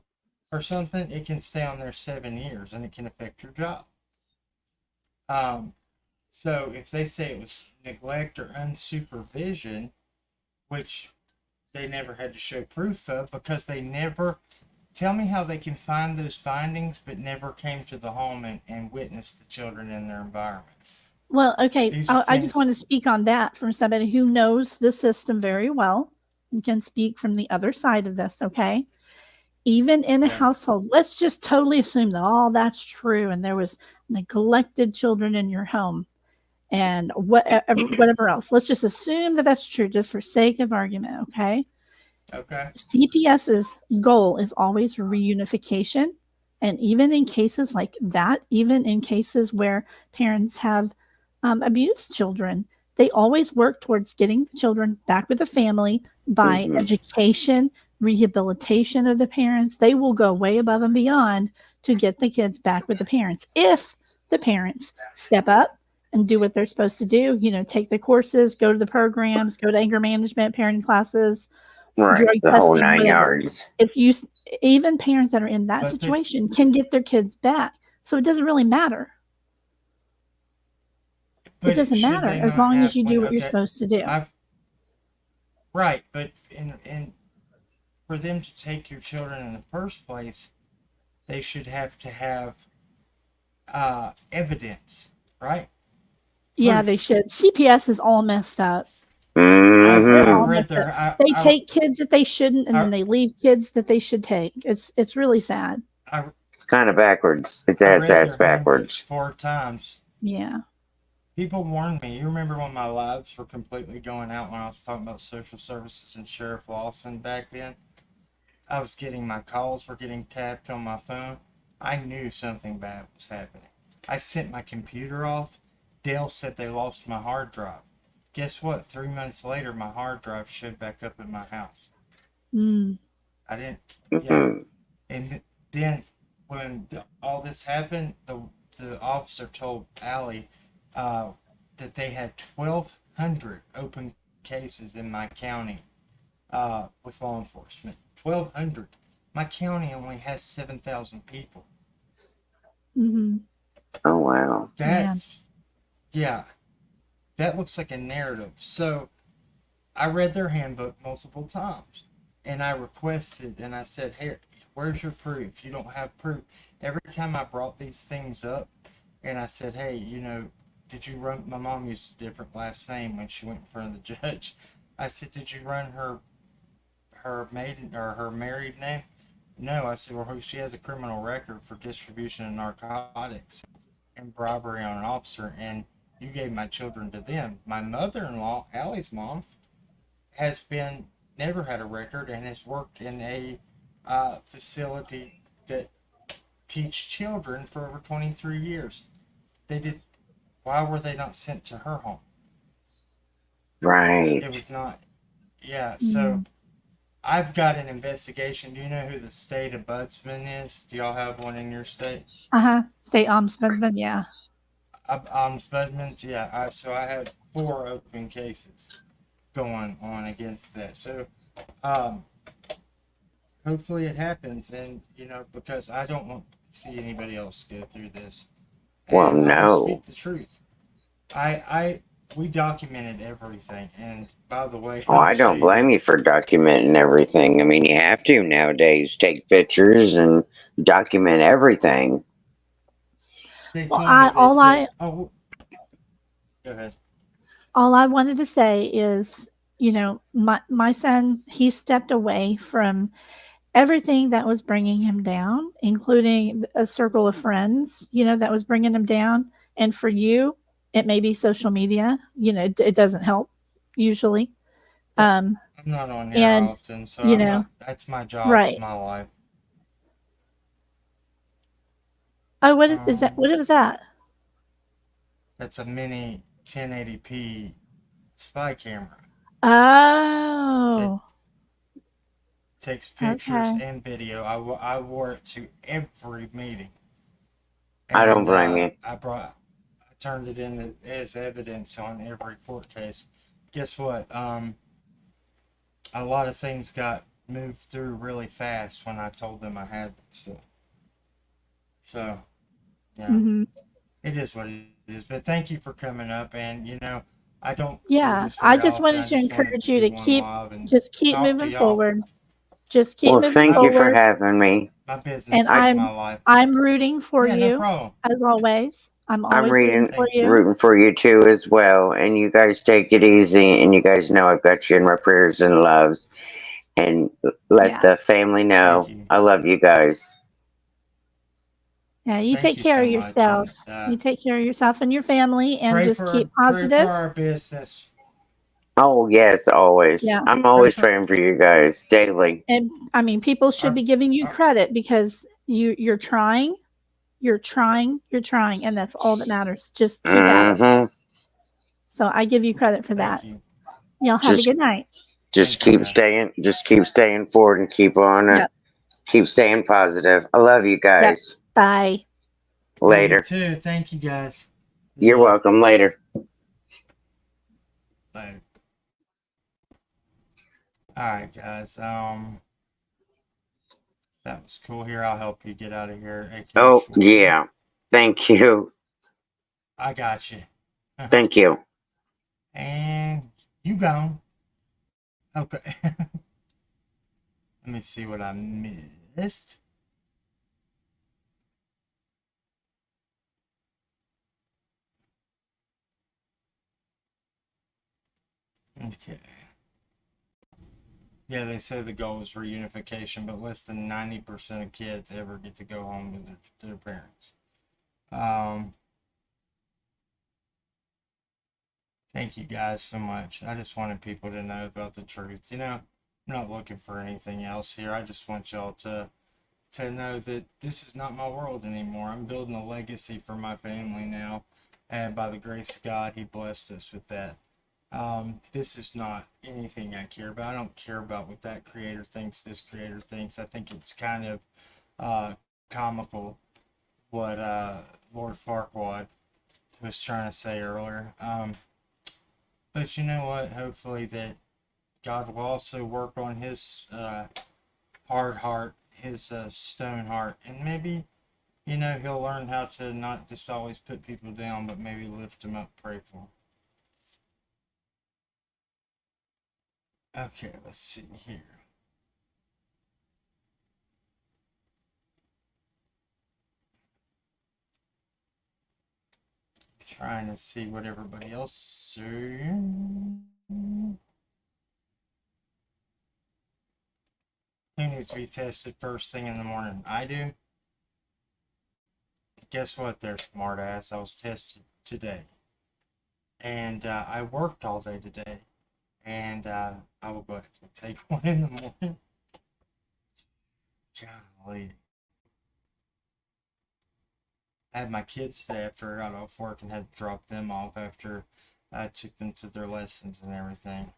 or something, it can stay on there 7 years and it can affect your job. Um, so if they say it was neglect or unsupervision, which they never had to show proof of because they never tell me how they can find those findings but never came to the home and witnessed the children in their environment. Well, okay. These are I just want things. to speak on that from somebody who knows the system very well and can speak from the other side of this. Okay. Even in a Okay. household, let's just totally assume that all that's true and there was neglected children in your home and whatever else. Let's just assume that that's true just for sake of argument. Okay. Okay. CPS's goal is always reunification. And even in cases like that, even in cases where parents have abused children, they always work towards getting the children back with the family by Hmm. education, rehabilitation of the parents. They will go way above and beyond to get the kids back with the parents if the parents step up and do what they're supposed to do. You know, take the courses, go to the programs, go to anger management, parenting classes, Right. drug The whole testing, nine whatever. yards. If you even parents that are in that But the, situation can get their kids back. So it doesn't really matter. It but doesn't should matter they as not long as have you when do what you're okay supposed to do. I've right, but in for them to take your children in the first place, they should have to have evidence, right? Yeah, they Proof. should. CPS is all messed up. They're Hmm. I've all read messed up. their They take kids that they shouldn't, and I then they leave kids that they should take. It's really sad. I Kind of backwards. It's I ass read ass their handbooks backwards. 4 times. Yeah. People warned me. You remember when my lives were completely going out when I was talking about social services and Sheriff Lawson back then? I was getting my calls were getting tapped on my phone. I knew something bad was happening. I sent my computer off. Dell said they lost my hard drive. Guess what? 3 months later, my hard drive showed back up in my house. Mm. I didn't, yeah. Mhm. And then when all this happened, the officer told Allie uh, that they had 1,200 open cases in my county with law enforcement. 1,200. My county only has 7,000 people. Hmm. Oh wow. Man. That's, yeah, that looks like a narrative. So I read their handbook multiple times and I requested and I said, "Here, where's your proof? You don't have proof." Every time I brought these things up and I said, "Hey, did you run?" My mom used a different last name when she went in front of the judge. I said, "Did you run her maiden or her married name?" No, I said, "Well, she has a criminal record for distribution of narcotics and bribery on an officer, and you gave my children to them." My mother-in-law, Allie's mom, has been never had a record and has worked in a facility that teach children for over 23 years. They did. Why were they not sent to her home? Right. It was not. Yeah. So Mm. I've got an investigation. Do you know who the state ombudsman is? Do y'all have one in your state? Uh-huh. State ombudsman, yeah. Ombudsman. Yeah. So I had 4 open cases going on against that. So um, hopefully it happens, and because I don't want to see anybody else go through this, Well, and I will no. speak the truth. I we documented everything, and by the way, Oh, I'll I show don't you blame you this. for documenting everything. I mean, you have to nowadays take pictures and document everything. They Well, told me, they said, "Oh, go ahead." all I wanted to say is, my son, he stepped away from everything that was bringing him down, including a circle of friends, that was bringing him down. And for you, it may be social media, it doesn't help usually. Well, Um, I'm not on here and, often, so you I'm know, not. That's my job. It's right. my life. Oh, what is that? Um, What is that? that's a mini 1080p spy camera. It Oh, takes pictures okay. and video. I wore it to every meeting, I don't and blame you. I turned it in as evidence on every court case. Guess what? A lot of things got moved through really fast when I told them I had them. So yeah, Hmm. it is what it is. But thank you for coming up, and I don't do Yeah, this I very just often. wanted I to just wanted encourage to you do to one keep live and just keep talk to moving y'all. forward. Just keep Well, moving thank I, you for forward. having me. my And business is I my I'm life. I'm rooting for Yeah, no you problem. as always. I'm I'm always rooting reading, for Thank you. you. rooting for you too as well. And you guys take it easy. And you guys know I've got you in my prayers and loves. And let Yeah. the family Thank know you. I love you guys. Yeah, you Thank take you care so of much. yourself. And You take care of yourself and your family and just keep pray for positive. our business. Oh, yes, always. Yeah. I'm Pray always for praying for you guys daily. And I mean, people should our, be giving you our credit because you're trying, you're trying, and that's all that matters. Just keep at it. Hmm. So I give you credit for Thank that. you. Y'all have a Just, good night. just Thank you, keep guys. staying, just keep staying forward and keep on it. Yep. Keep staying positive. I love you Yep. guys. Bye. Love you Later. too. Thank you, guys. You're See ya. welcome. Later. Bye. All right, guys. That was cool. Here, I'll help you get out of here, aka Oh, shortly. yeah. Thank you. I got you. Thank you. And you gone. Okay. Let me see what I missed. Okay. Yeah, they say the goal is reunification, but less than 90% of kids ever get to go home with their parents. Um, Thank you guys so much. I just wanted people to know about the truth. I'm not looking for anything else here. I just want y'all to know that this is not my world anymore. I'm building a legacy for my family now, and by the grace of God, He blessed us with that. This is not anything I care about. I don't care about what that creator thinks, this creator thinks. I think it's kind of comical what Lord Farquaad was trying to say earlier. But you know what? Hopefully that God will also work on his hard heart, his stone heart, and maybe he'll learn how to not just always put people down, but maybe lift them up, pray for them. Okay, let's see here. Trying to see what everybody else is saying. Who needs to be tested first thing in the morning? I do. Guess what there, smartass? I was tested today. And I worked all day today. And I will go ahead and take one in the morning. Golly. I had my kids today after I got off work and had to drop them off after I took them to their lessons and everything.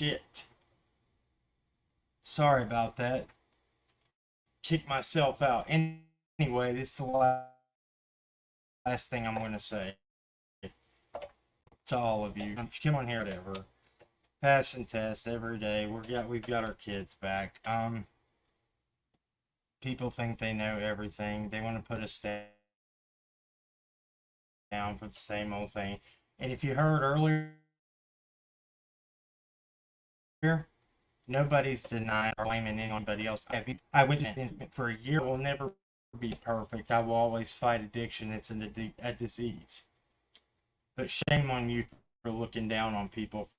Shit. Sorry about that. Kick myself out. Anyway, this is the last thing I'm going to say to all of you. If you come on here, whatever. Passing tests every day. We've got our kids back. People think they know everything. They want to put us down for the same old thing. And if you heard earlier, nobody's denying or blaming anybody else. I witnessed for a year. Will never be perfect. I will always fight addiction. It's a disease. But shame on you for looking down on people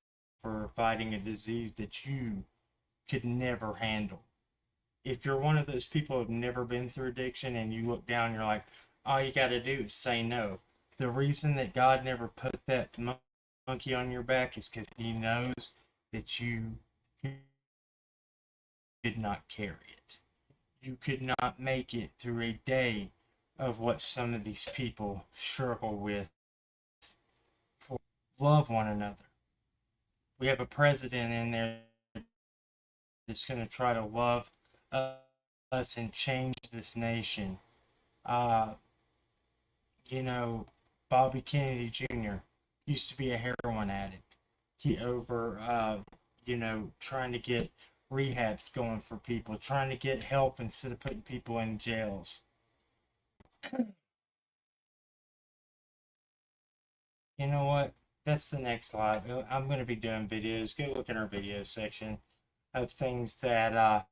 for fighting a disease that you could never handle. If you're one of those people who've never been through addiction and you look down, you're like, all you got to do is say no. The reason that God never put that monkey on your back is because He knows that you could not carry it. You could not make it through a day of what some of these people struggle with. Love one another. We have a president in there that's going to try to love us and change this nation. You know, Bobby Kennedy Jr. used to be a heroin addict. He trying to get rehabs going for people, trying to get help instead of putting people in jails. You know what? That's the next live. I'm going to be doing videos. Go look in our video section of things that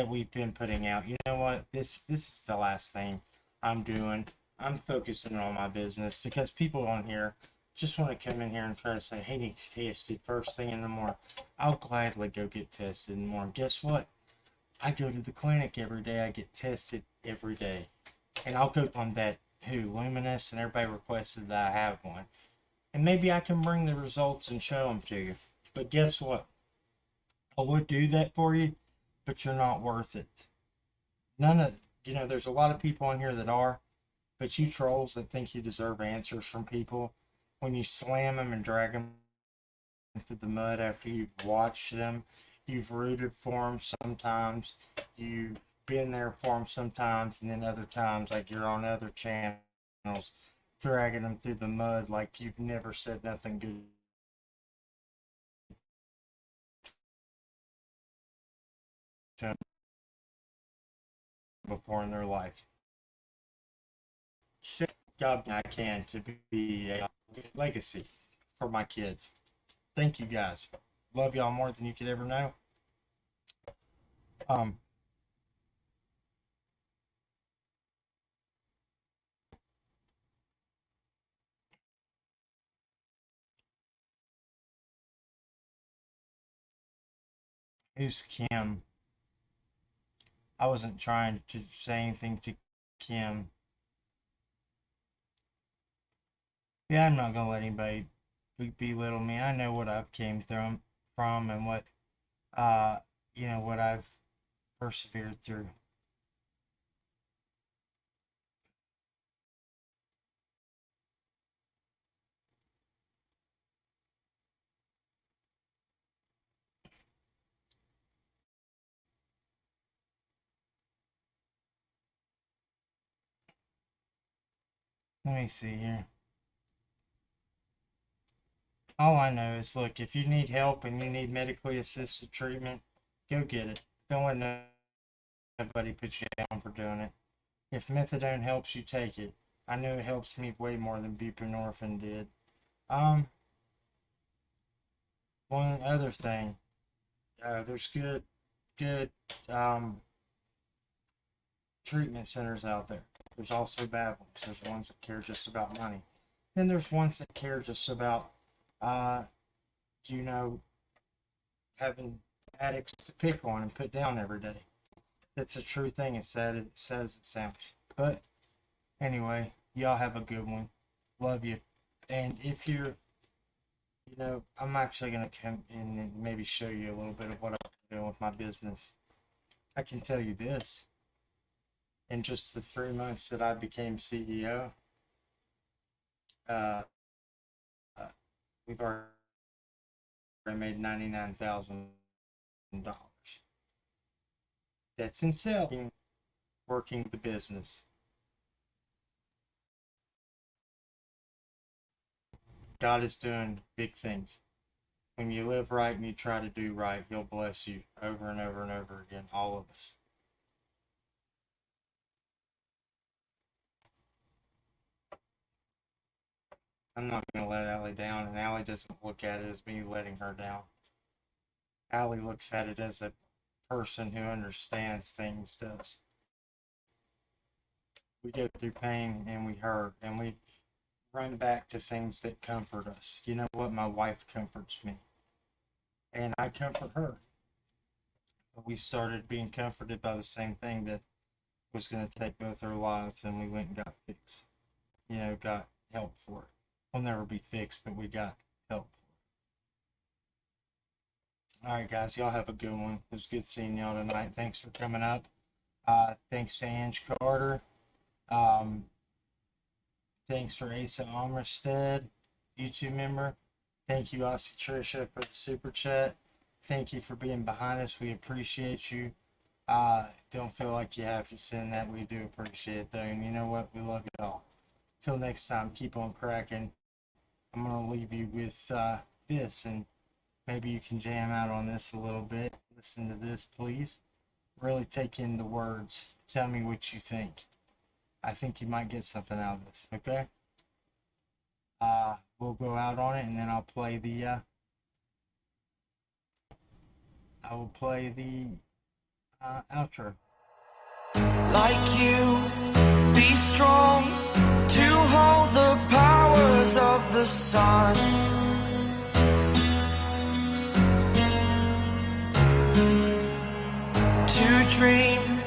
we've been putting out. You know what? This is the last thing I'm doing. I'm focusing on my business because people on here just want to come in here and try to say, hey, need to test it first thing in the morning. I'll gladly go get tested in the morning. Guess what? I go to the clinic every day. I get tested every day. And I'll go on that Luminous, and everybody requested that I have one. And maybe I can bring the results and show them to you. But guess what? I would do that for you, but you're not worth it. There's a lot of people on here that are, but you trolls that think you deserve answers from people, when you slam them and drag them through the mud after you've watched them, you've rooted for them sometimes, you've been there for them sometimes, and then other times, like you're on other channels, dragging them through the mud like you've never said nothing good to them before in their life. Shit, God, I can to be a legacy for my kids. Thank you guys. Love y'all more than you could ever know. Who's Kim? I wasn't trying to say anything to Kim. Yeah, I'm not gonna let anybody belittle me. I know what I've came from and what what I've persevered through. Let me see here. All I know is, look, if you need help and you need medically assisted treatment, go get it. Don't let nobody put you down for doing it. If methadone helps you, take it. I know it helps me way more than buprenorphine did. One other thing, there's good treatment centers out there. There's also bad ones. There's ones that care just about money. Then there's ones that care just about, having addicts to pick on and put down every day. It's a true thing. It says it sounds. But anyway, y'all have a good one. Love you. And if you're, I'm actually going to come in and maybe show you a little bit of what I'm doing with my business. I can tell you this. In just the 3 months that I became CEO, we've already I made $99,000. That's himself working the business. God is doing big things. When you live right and you try to do right, He'll bless you over and over and over again, all of us. I'm not going to let Allie down, and Allie doesn't look at it as me letting her down. Allie looks at it as a person who understands things does. We go through pain and we hurt and we run back to things that comfort us. You know what? My wife comforts me. And I comfort her. But we started being comforted by the same thing that was going to take both our lives, and we went and got fixed. You know, got help for it. We'll never be fixed, but we got help for it. Alright guys, y'all have a good one. It was good seeing y'all tonight. Thanks for coming up. Thanks to Ange Carter. Thanks for Asa Armistead, YouTube member. Thank you, Aussie Trisha, for the super chat. Thank you for being behind us. We appreciate you. Don't feel like you have to send that. We do appreciate it, though. And you know what? We love it all. Till next time, keep on cracking. I'm going to leave you with this, and maybe you can jam out on this a little bit. Listen to this, please. Really take in the words. Tell me what you think. I think you might get something out of this, okay? We'll go out on it, and then I'll play the outro. Like you, be strong to hold the powers of the sun. To dream